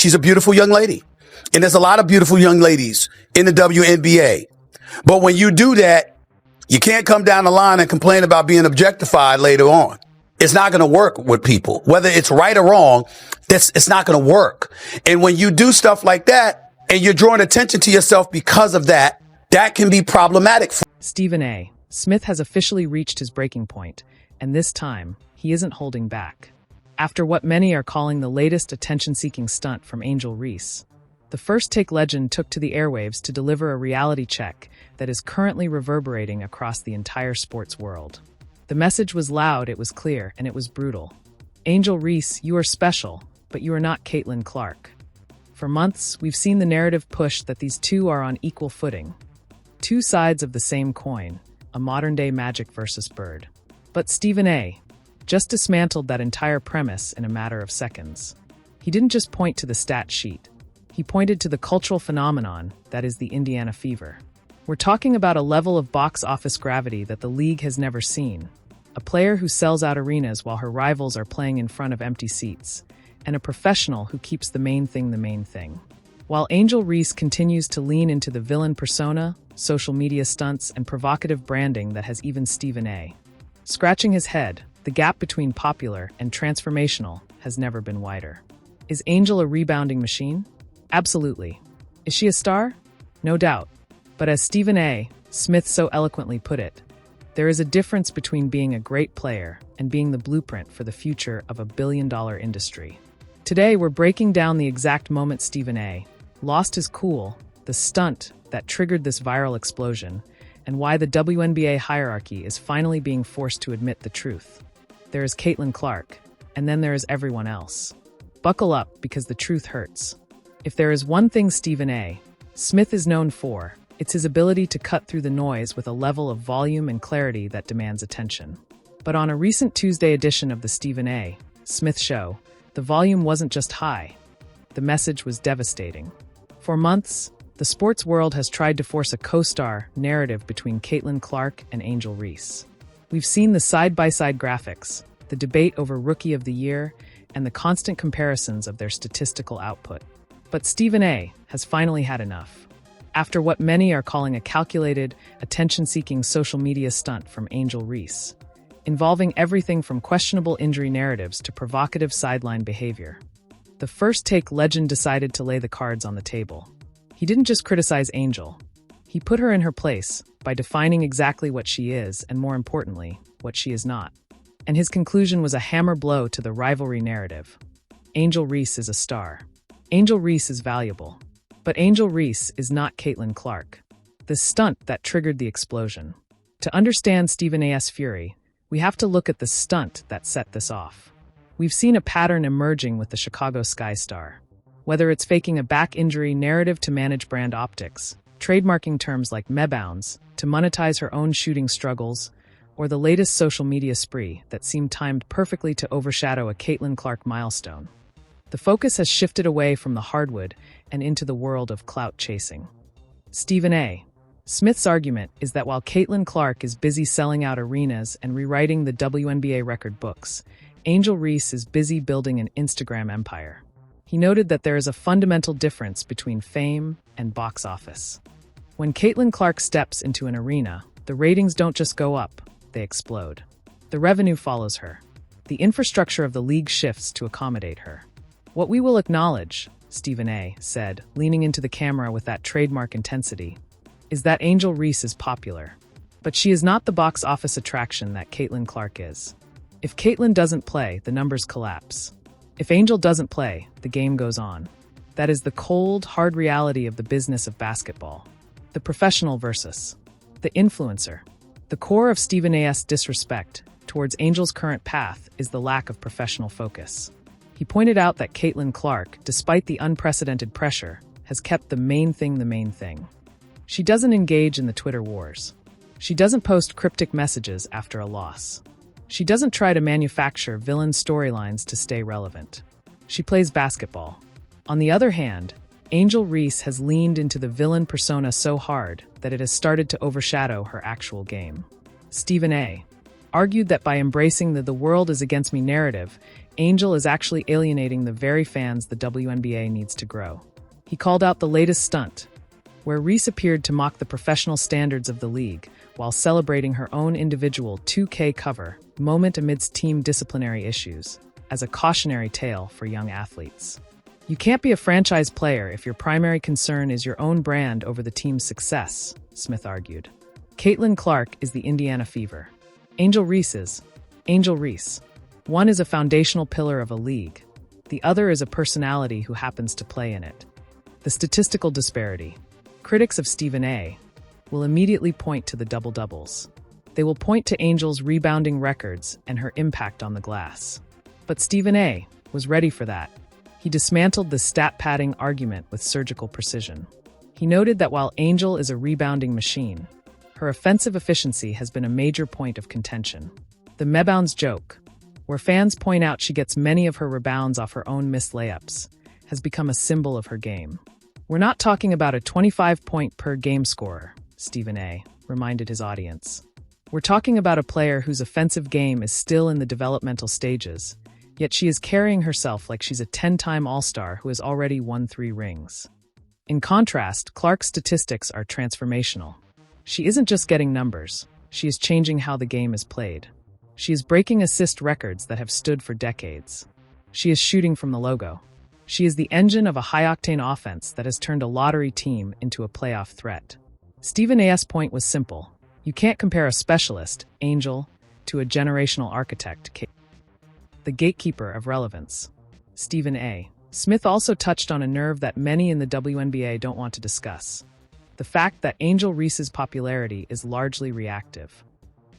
she's a beautiful young lady. And there's a lot of beautiful young ladies in the WNBA. But when you do that, you can't come down the line and complain about being objectified later on. It's not going to work with people. Whether it's right or wrong, it's not going to work. And when you do stuff like that and you're drawing attention to yourself because of that, that can be problematic. Stephen A. Smith has officially reached his breaking point, and this time, he isn't holding back. After what many are calling the latest attention-seeking stunt from Angel Reese, the First Take legend took to the airwaves to deliver a reality check that is currently reverberating across the entire sports world. The message was loud, it was clear, and it was brutal. Angel Reese, you are special, but you are not Caitlin Clark. For months, we've seen the narrative push that these two are on equal footing. Two sides of the same coin, a modern-day Magic versus Bird. But Stephen A. just dismantled that entire premise in a matter of seconds. He didn't just point to the stat sheet. He pointed to the cultural phenomenon that is the Indiana fever. We're talking about a level of box office gravity that the league has never seen. A player who sells out arenas while her rivals are playing in front of empty seats, and a professional who keeps the main thing the main thing. While Angel Reese continues to lean into the villain persona, social media stunts, and provocative branding that has even Stephen A. scratching his head, the gap between popular and transformational has never been wider. Is Angel a rebounding machine? Absolutely. Is she a star? No doubt. But as Stephen A. Smith so eloquently put it, there is a difference between being a great player and being the blueprint for the future of a billion-dollar industry. Today, we're breaking down the exact moment Stephen A. lost his cool, the stunt that triggered this viral explosion, and why the WNBA hierarchy is finally being forced to admit the truth. There is Caitlin Clark, and then there is everyone else. Buckle up, because the truth hurts. If there is one thing Stephen A. Smith is known for, it's his ability to cut through the noise with a level of volume and clarity that demands attention. But on a recent Tuesday edition of the Stephen A. Smith Show, the volume wasn't just high. The message was devastating. For months, the sports world has tried to force a co-star narrative between Caitlin Clark and Angel Reese. We've seen the side-by-side graphics, the debate over Rookie of the Year, and the constant comparisons of their statistical output. But Stephen A. has finally had enough. After what many are calling a calculated, attention-seeking social media stunt from Angel Reese, involving everything from questionable injury narratives to provocative sideline behavior, the First Take legend decided to lay the cards on the table. He didn't just criticize Angel. He put her in her place by defining exactly what she is and, more importantly, what she is not. And his conclusion was a hammer blow to the rivalry narrative. Angel Reese is a star. Angel Reese is valuable. But Angel Reese is not Caitlin Clark, the stunt that triggered the explosion. To understand Stephen A.'s fury, we have to look at the stunt that set this off. We've seen a pattern emerging with the Chicago Sky star. Whether it's faking a back injury narrative to manage brand optics, trademarking terms like mebounds to monetize her own shooting struggles, or the latest social media spree that seemed timed perfectly to overshadow a Caitlin Clark milestone. The focus has shifted away from the hardwood and into the world of clout chasing. Stephen A. Smith's argument is that while Caitlin Clark is busy selling out arenas and rewriting the WNBA record books, Angel Reese is busy building an Instagram empire. He noted that there is a fundamental difference between fame and box office. When Caitlin Clark steps into an arena, the ratings don't just go up, they explode. The revenue follows her. The infrastructure of the league shifts to accommodate her. What we will acknowledge, Stephen A. said, leaning into the camera with that trademark intensity, is that Angel Reese is popular. But she is not the box office attraction that Caitlin Clark is. If Caitlin doesn't play, the numbers collapse. If Angel doesn't play, the game goes on. That is the cold, hard reality of the business of basketball. The professional versus the influencer. The core of Stephen A.'s disrespect towards Angel's current path is the lack of professional focus. He pointed out that Caitlin Clark, despite the unprecedented pressure, has kept the main thing the main thing. She doesn't engage in the Twitter wars. She doesn't post cryptic messages after a loss. She doesn't try to manufacture villain storylines to stay relevant. She plays basketball. On the other hand, Angel Reese has leaned into the villain persona so hard that it has started to overshadow her actual game. Stephen A. argued that by embracing the world is against me narrative, Angel is actually alienating the very fans the WNBA needs to grow. He called out the latest stunt, where Reese appeared to mock the professional standards of the league while celebrating her own individual 2K cover moment amidst team disciplinary issues, as a cautionary tale for young athletes. You can't be a franchise player if your primary concern is your own brand over the team's success, Smith argued. Caitlin Clark is the Indiana Fever. Angel Reese. One is a foundational pillar of a league. The other is a personality who happens to play in it. The statistical disparity. Critics of Stephen A. will immediately point to the double-doubles. They will point to Angel's rebounding records and her impact on the glass. But Stephen A. was ready for that. He dismantled the stat-padding argument with surgical precision. He noted that while Angel is a rebounding machine, her offensive efficiency has been a major point of contention. The Mebounds joke, where fans point out she gets many of her rebounds off her own missed layups, has become a symbol of her game. We're not talking about a 25-point-per-game scorer, Stephen A. reminded his audience. We're talking about a player whose offensive game is still in the developmental stages, yet she is carrying herself like she's a 10-time All-Star who has already won 3 rings. In contrast, Clark's statistics are transformational. She isn't just getting numbers, she is changing how the game is played. She is breaking assist records that have stood for decades. She is shooting from the logo. She is the engine of a high-octane offense that has turned a lottery team into a playoff threat. Stephen A.'s point was simple. You can't compare a specialist, Angel, to a generational architect, the gatekeeper of relevance. Stephen A. Smith also touched on a nerve that many in the WNBA don't want to discuss. The fact that Angel Reese's popularity is largely reactive.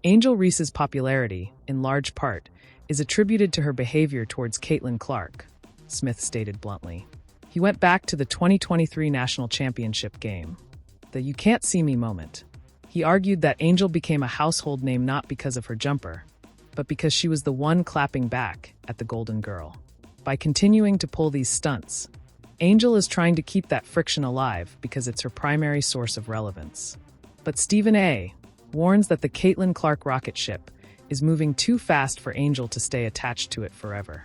Angel Reese's popularity, in large part, is attributed to her behavior towards Caitlin Clark, Smith stated bluntly. He went back to the 2023 National Championship game, the "you can't see me" moment. He argued that Angel became a household name not because of her jumper, but because she was the one clapping back at the Golden Girl. By continuing to pull these stunts, Angel is trying to keep that friction alive because it's her primary source of relevance. But Stephen A. warns that the Caitlin Clark rocket ship is moving too fast for Angel to stay attached to it forever.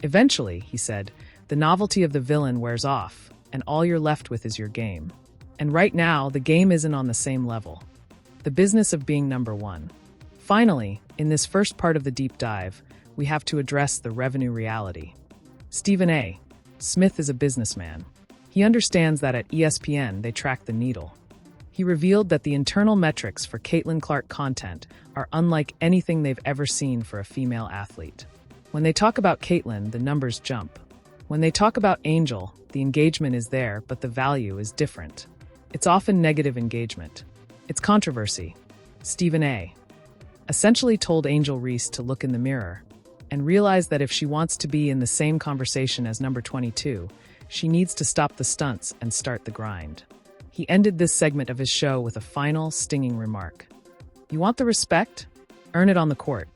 Eventually, he said, the novelty of the villain wears off, and all you're left with is your game. And right now, the game isn't on the same level. The business of being number one. Finally, in this first part of the deep dive, we have to address the revenue reality. Stephen A. Smith is a businessman. He understands that at ESPN they track the needle. He revealed that the internal metrics for Caitlin Clark content are unlike anything they've ever seen for a female athlete. When they talk about Caitlin, the numbers jump. When they talk about Angel, the engagement is there, but the value is different. It's often negative engagement. It's controversy. Stephen A. essentially told Angel Reese to look in the mirror and realize that if she wants to be in the same conversation as number 22, she needs to stop the stunts and start the grind. He ended this segment of his show with a final, stinging remark. You want the respect? Earn it on the court.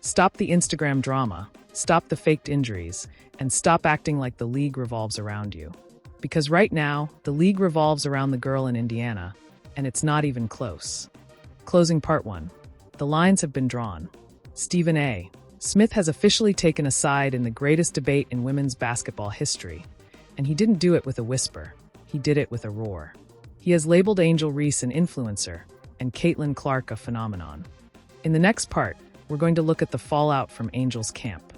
Stop the Instagram drama, stop the faked injuries, and stop acting like the league revolves around you. Because right now, the league revolves around the girl in Indiana, and it's not even close. Closing part 1. The lines have been drawn. Stephen A. Smith has officially taken a side in the greatest debate in women's basketball history, and he didn't do it with a whisper. He did it with a roar. He has labeled Angel Reese an influencer and Caitlin Clark a phenomenon. In the next part, we're going to look at the fallout from Angel's camp.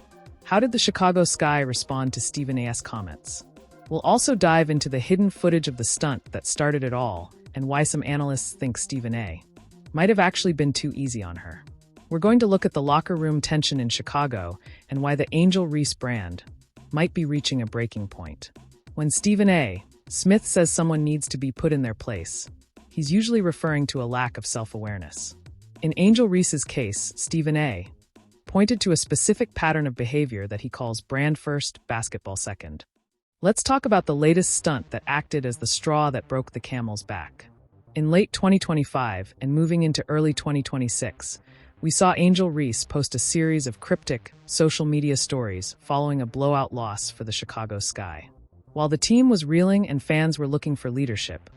How did the Chicago Sky respond to Stephen A.'s comments? We'll also dive into the hidden footage of the stunt that started it all and why some analysts think Stephen A. might have actually been too easy on her. We're going to look at the locker room tension in Chicago and why the Angel Reese brand might be reaching a breaking point. When Stephen A. Smith says someone needs to be put in their place, he's usually referring to a lack of self-awareness. In Angel Reese's case, Stephen A. pointed to a specific pattern of behavior that he calls brand first, basketball second. Let's talk about the latest stunt that acted as the straw that broke the camel's back. In late 2025 and moving into early 2026, we saw Angel Reese post a series of cryptic social media stories following a blowout loss for the Chicago Sky. While the team was reeling and fans were looking for leadership,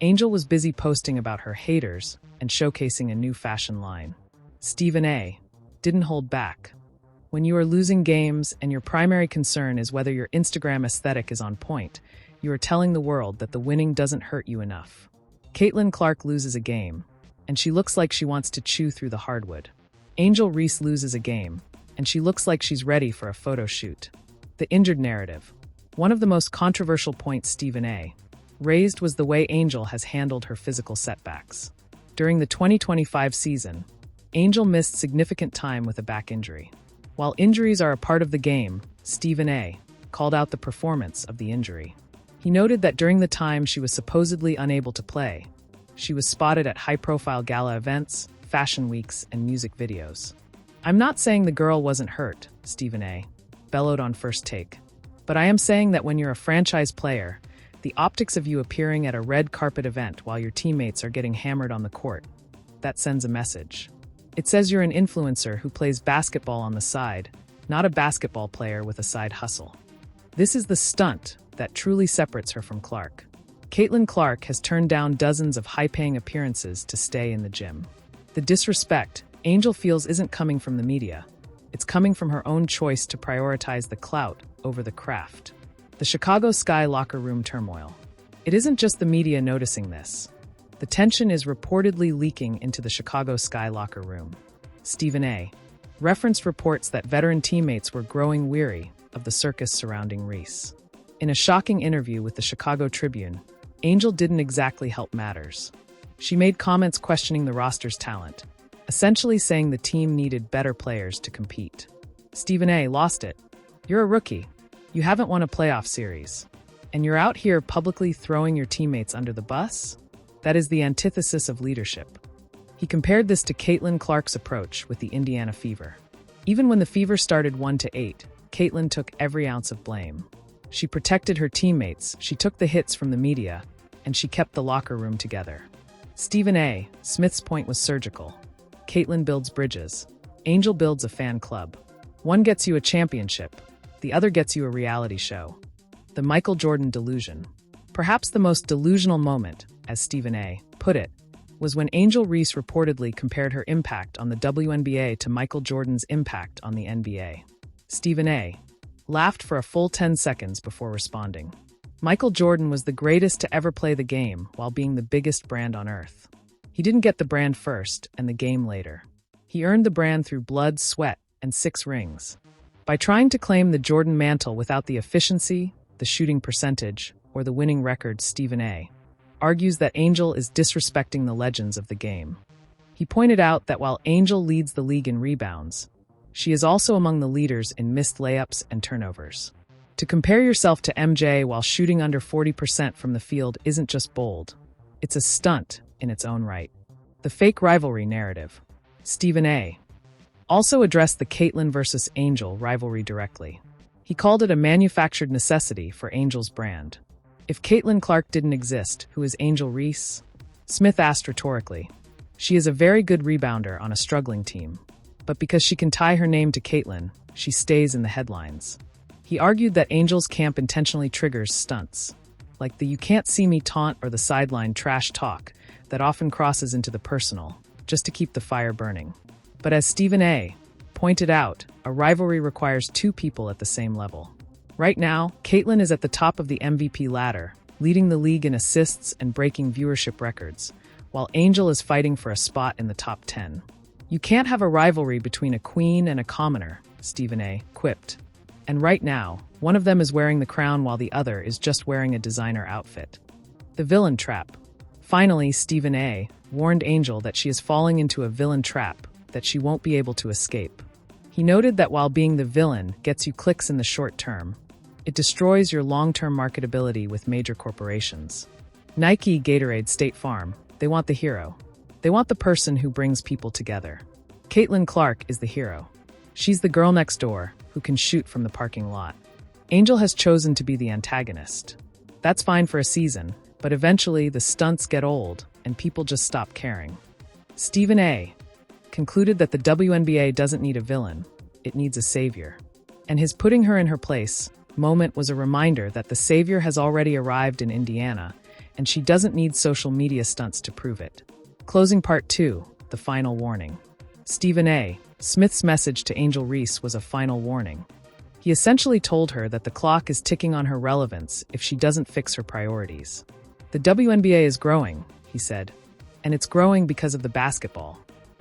Angel was busy posting about her haters and showcasing a new fashion line. Stephen A. didn't hold back. When you are losing games and your primary concern is whether your Instagram aesthetic is on point, you are telling the world that the winning doesn't hurt you enough. Caitlin Clark loses a game, and she looks like she wants to chew through the hardwood. Angel Reese loses a game, and she looks like she's ready for a photo shoot. The injured narrative. One of the most controversial points Stephen A. raised was the way Angel has handled her physical setbacks. During the 2025 season, Angel missed significant time with a back injury. While injuries are a part of the game, Stephen A. called out the performance of the injury. He noted that during the time she was supposedly unable to play, she was spotted at high-profile gala events, fashion weeks, and music videos. "I'm not saying the girl wasn't hurt," Stephen A. bellowed on First Take. "But I am saying that when you're a franchise player, the optics of you appearing at a red carpet event while your teammates are getting hammered on the court, that sends a message. It says you're an influencer who plays basketball on the side, not a basketball player with a side hustle." This is the stunt that truly separates her from Clark. Caitlin Clark has turned down dozens of high-paying appearances to stay in the gym. The disrespect Angel feels isn't coming from the media. It's coming from her own choice to prioritize the clout over the craft. The Chicago Sky locker room turmoil. It isn't just the media noticing this. The tension is reportedly leaking into the Chicago Sky locker room. Stephen A. referenced reports that veteran teammates were growing weary of the circus surrounding Reese. In a shocking interview with the Chicago Tribune, Angel didn't exactly help matters. She made comments questioning the roster's talent, essentially saying the team needed better players to compete. Stephen A. lost it. "You're a rookie. You haven't won a playoff series. And you're out here publicly throwing your teammates under the bus? That is the antithesis of leadership." He compared this to Caitlin Clark's approach with the Indiana Fever. Even when the Fever started 1-8, Caitlin took every ounce of blame. She protected her teammates, she took the hits from the media, and she kept the locker room together. Stephen A. Smith's point was surgical. Caitlin builds bridges. Angel builds a fan club. One gets you a championship. The other gets you a reality show. The Michael Jordan delusion. Perhaps the most delusional moment, as Stephen A. put it, was when Angel Reese reportedly compared her impact on the WNBA to Michael Jordan's impact on the NBA. Stephen A. laughed for a full 10 seconds before responding. Michael Jordan was the greatest to ever play the game while being the biggest brand on earth. He didn't get the brand first and the game later. He earned the brand through blood, sweat, and 6 rings. By trying to claim the Jordan mantle without the efficiency, the shooting percentage, or the winning record, Stephen A. argues that Angel is disrespecting the legends of the game. He pointed out that while Angel leads the league in rebounds, she is also among the leaders in missed layups and turnovers. To compare yourself to MJ while shooting under 40% from the field isn't just bold. It's a stunt in its own right. The fake rivalry narrative. Stephen A. also addressed the Caitlin versus Angel rivalry directly. He called it a manufactured necessity for Angel's brand. If Caitlin Clark didn't exist, who is Angel Reese? Smith asked rhetorically. She is a very good rebounder on a struggling team. But because she can tie her name to Caitlin, she stays in the headlines. He argued that Angel's camp intentionally triggers stunts, like the "you can't see me" taunt or the sideline trash talk that often crosses into the personal, just to keep the fire burning. But as Stephen A. pointed out, a rivalry requires 2 people at the same level. Right now, Caitlin is at the top of the MVP ladder, leading the league in assists and breaking viewership records, while Angel is fighting for a spot in the top 10. "You can't have a rivalry between a queen and a commoner," Stephen A. quipped. And right now, one of them is wearing the crown while the other is just wearing a designer outfit. The villain trap. Finally, Stephen A. warned Angel that she is falling into a villain trap that she won't be able to escape. He noted that while being the villain gets you clicks in the short term, it destroys your long-term marketability with major corporations. Nike, Gatorade, State Farm, they want the hero. They want the person who brings people together. Caitlin Clark is the hero. She's the girl next door who can shoot from the parking lot. Angel has chosen to be the antagonist. That's fine for a season, but eventually the stunts get old and people just stop caring. Stephen A. concluded that the WNBA doesn't need a villain, it needs a savior. And his putting her in her place moment was a reminder that the savior has already arrived in Indiana, and she doesn't need social media stunts to prove it. Closing part 2, the final warning. Stephen A. Smith's message to Angel Reese was a final warning. He essentially told her that the clock is ticking on her relevance if she doesn't fix her priorities. The WNBA is growing, he said, and it's growing because of the basketball.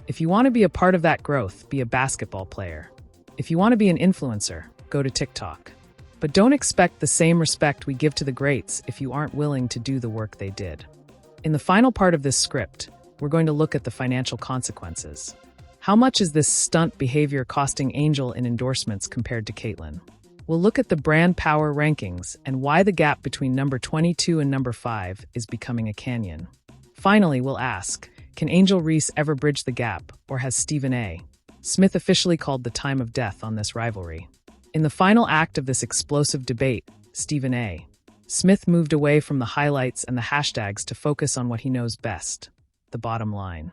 If you want to be a part of that growth, be a basketball player. If you want to be an influencer, go to TikTok. But don't expect the same respect we give to the greats if you aren't willing to do the work they did. In the final part of this script, we're going to look at the financial consequences. How much is this stunt behavior costing Angel in endorsements compared to Caitlyn? We'll look at the brand power rankings and why the gap between number 22 and number 5 is becoming a canyon. Finally, we'll ask, can Angel Reese ever bridge the gap, or has Stephen A. Smith officially called the time of death on this rivalry? In the final act of this explosive debate, Stephen A. Smith moved away from the highlights and the hashtags to focus on what he knows best, the bottom line.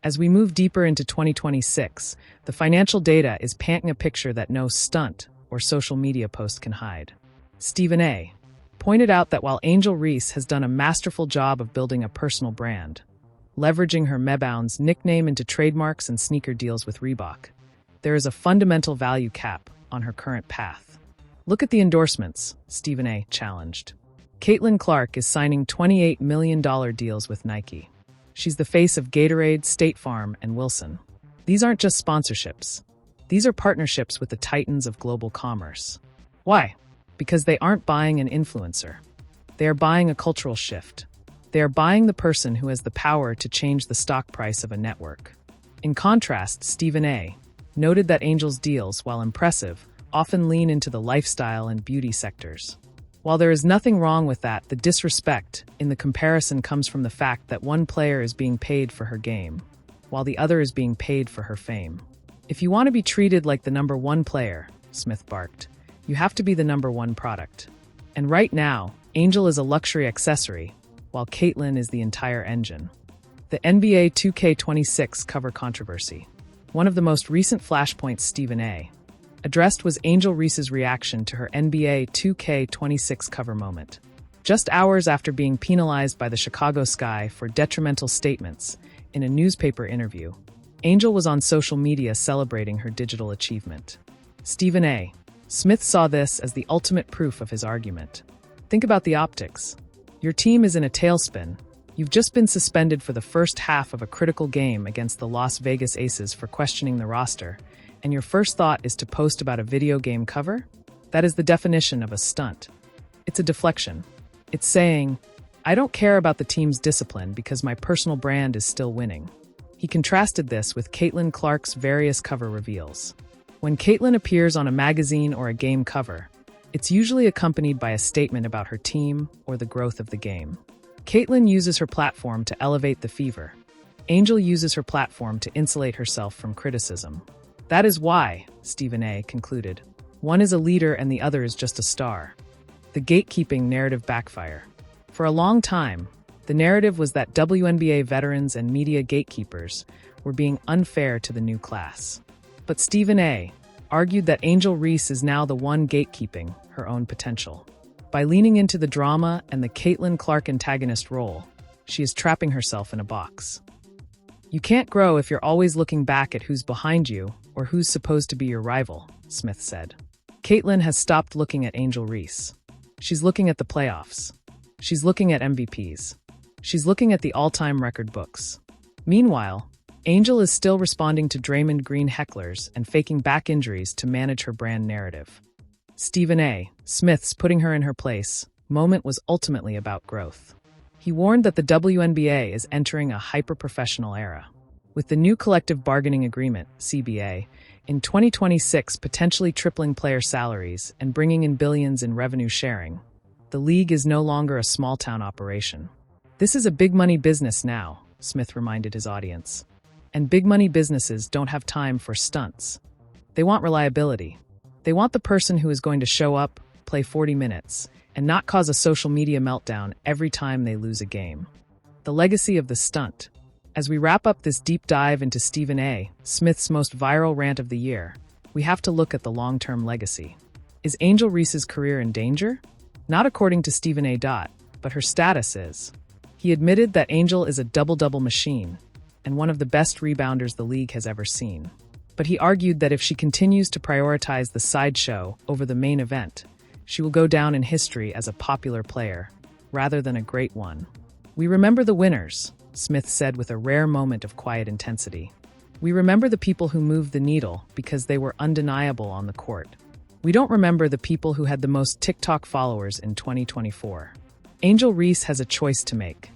As we move deeper into 2026, the financial data is painting a picture that no stunt or social media post can hide. Stephen A. pointed out that while Angel Reese has done a masterful job of building a personal brand, leveraging her Mebounds nickname into trademarks and sneaker deals with Reebok, there is a fundamental value cap on her current path. Look at the endorsements, Stephen A. challenged. Caitlin Clark is signing $28 million deals with Nike. She's the face of Gatorade, State Farm, and Wilson. These aren't just sponsorships. These are partnerships with the titans of global commerce. Why? Because they aren't buying an influencer. They are buying a cultural shift. They are buying the person who has the power to change the stock price of a network. In contrast, Stephen A. noted that Angel's deals, while impressive, often lean into the lifestyle and beauty sectors. While there is nothing wrong with that, the disrespect in the comparison comes from the fact that one player is being paid for her game, while the other is being paid for her fame. If you want to be treated like the number one player, Smith barked, you have to be the number one product. And right now, Angel is a luxury accessory, while Caitlyn is the entire engine. The NBA 2K26 cover controversy. One of the most recent flashpoints Stephen A. addressed was Angel Reese's reaction to her NBA 2K26 cover moment. Just hours after being penalized by the Chicago Sky for detrimental statements in a newspaper interview, Angel was on social media celebrating her digital achievement. Stephen A. Smith saw this as the ultimate proof of his argument. Think about the optics. Your team is in a tailspin. You've just been suspended for the first half of a critical game against the Las Vegas Aces for questioning the roster, and your first thought is to post about a video game cover? That is the definition of a stunt. It's a deflection. It's saying, I don't care about the team's discipline because my personal brand is still winning. He contrasted this with Caitlin Clark's various cover reveals. When Caitlin appears on a magazine or a game cover, it's usually accompanied by a statement about her team or the growth of the game. Caitlin uses her platform to elevate the fever. Angel uses her platform to insulate herself from criticism. That is why, Stephen A. concluded, one is a leader and the other is just a star. The gatekeeping narrative backfire. For a long time, the narrative was that WNBA veterans and media gatekeepers were being unfair to the new class. But Stephen A. argued that Angel Reese is now the one gatekeeping her own potential. By leaning into the drama and the Caitlin Clark antagonist role, she is trapping herself in a box. You can't grow if you're always looking back at who's behind you or who's supposed to be your rival, Smith said. Caitlin has stopped looking at Angel Reese. She's looking at the playoffs. She's looking at MVPs. She's looking at the all-time record books. Meanwhile, Angel is still responding to Draymond Green hecklers and faking back injuries to manage her brand narrative. Stephen A. Smith's putting her in her place moment was ultimately about growth. He warned that the WNBA is entering a hyper-professional era. With the new collective bargaining agreement, CBA, in 2026 potentially tripling player salaries and bringing in billions in revenue sharing, the league is no longer a small-town operation. This is a big-money business now, Smith reminded his audience. And big-money businesses don't have time for stunts. They want reliability. They want the person who is going to show up, play 40 minutes, and not cause a social media meltdown every time they lose a game. The legacy of the stunt. As we wrap up this deep dive into Stephen A. Smith's most viral rant of the year, we have to look at the long-term legacy. Is Angel Reese's career in danger? Not according to Stephen A. But her status is. He admitted that Angel is a double-double machine. and one of the best rebounders the league has ever seen. But he argued that if she continues to prioritize the sideshow over the main event, she will go down in history as a popular player, rather than a great one. "We remember the winners," Smith said with a rare moment of quiet intensity. "We remember the people who moved the needle because they were undeniable on the court. We don't remember the people who had the most TikTok followers in 2024. Angel Reese has a choice to make.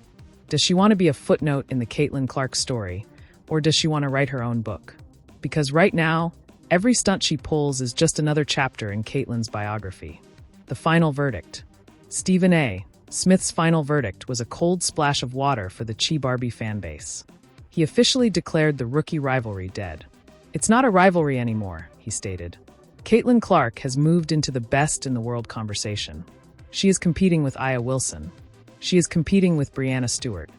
Does she want to be a footnote in the Caitlin Clark story, or does she want to write her own book? Because right now, every stunt she pulls is just another chapter in Caitlin's biography." The final verdict. Stephen A. Smith's final verdict was a cold splash of water for the Chi Barbie fanbase. He officially declared the rookie rivalry dead. "It's not a rivalry anymore," he stated. "Caitlin Clark has moved into the best in the world conversation. She is competing with Aya Wilson. She is competing with Brianna Stewart.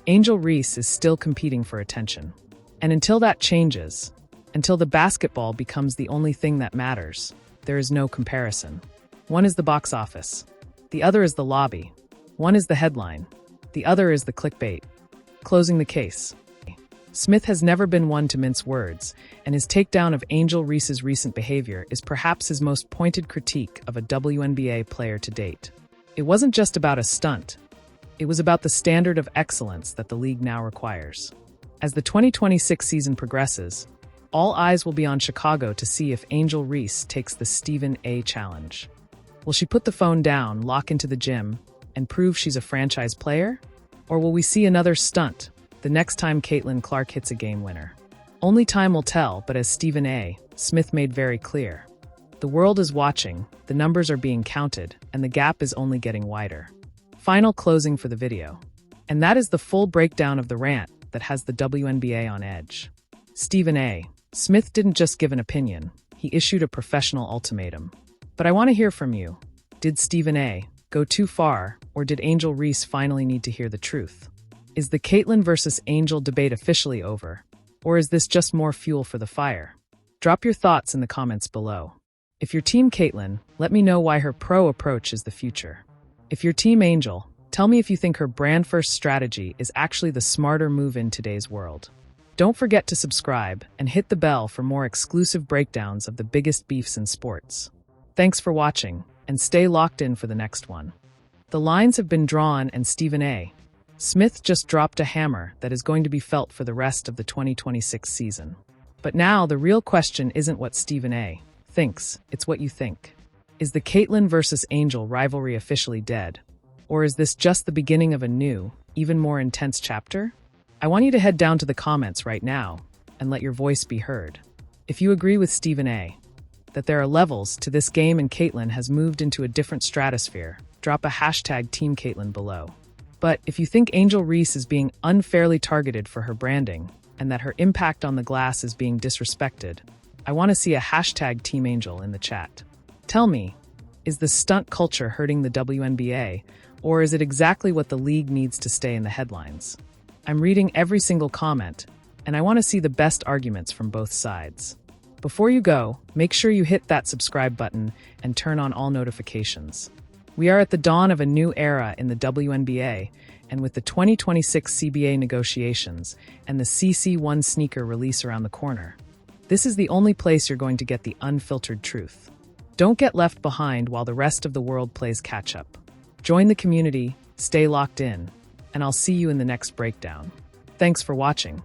Angel Reese is still competing for attention. And until that changes, until the basketball becomes the only thing that matters, there is no comparison. One is the box office. The other is the lobby. One is the headline. The other is the clickbait." Closing the case. Smith has never been one to mince words, and his takedown of Angel Reese's recent behavior is perhaps his most pointed critique of a WNBA player to date. It wasn't just about a stunt. It was about the standard of excellence that the league now requires. As the 2026 season progresses, all eyes will be on Chicago to see if Angel Reese takes the Stephen A. challenge. Will she put the phone down, lock into the gym, and prove she's a franchise player? Or will we see another stunt the next time Caitlin Clark hits a game winner? Only time will tell, but as Stephen A. Smith made very clear, the world is watching, the numbers are being counted, and the gap is only getting wider. Final closing for the video. And that is the full breakdown of the rant that has the WNBA on edge. Stephen A. Smith didn't just give an opinion, he issued a professional ultimatum. But I want to hear from you. Did Stephen A. go too far, or did Angel Reese finally need to hear the truth? Is the Caitlin versus Angel debate officially over, or is this just more fuel for the fire? Drop your thoughts in the comments below. If you're Team Caitlin, let me know why her pro approach is the future. If you're Team Angel, tell me if you think her brand-first strategy is actually the smarter move in today's world. Don't forget to subscribe and hit the bell for more exclusive breakdowns of the biggest beefs in sports. Thanks for watching, and stay locked in for the next one. The lines have been drawn, and Stephen A. Smith just dropped a hammer that is going to be felt for the rest of the 2026 season. But now the real question isn't what Stephen A. thinks, it's what you think. Is the Caitlin versus Angel rivalry officially dead? Or is this just the beginning of a new, even more intense chapter? I want you to head down to the comments right now and let your voice be heard. If you agree with Stephen A. that there are levels to this game and Caitlin has moved into a different stratosphere, drop a hashtag Team Caitlin below. But if you think Angel Reese is being unfairly targeted for her branding and that her impact on the glass is being disrespected, I want to see a hashtag Team Angel in the chat. Tell me, is the stunt culture hurting the WNBA, or is it exactly what the league needs to stay in the headlines? I'm reading every single comment, and I want to see the best arguments from both sides. Before you go, make sure you hit that subscribe button and turn on all notifications. We are at the dawn of a new era in the WNBA, and with the 2026 CBA negotiations and the CC1 sneaker release around the corner, this is the only place you're going to get the unfiltered truth. Don't get left behind while the rest of the world plays catch-up. Join the community, stay locked in, and I'll see you in the next breakdown. Thanks for watching.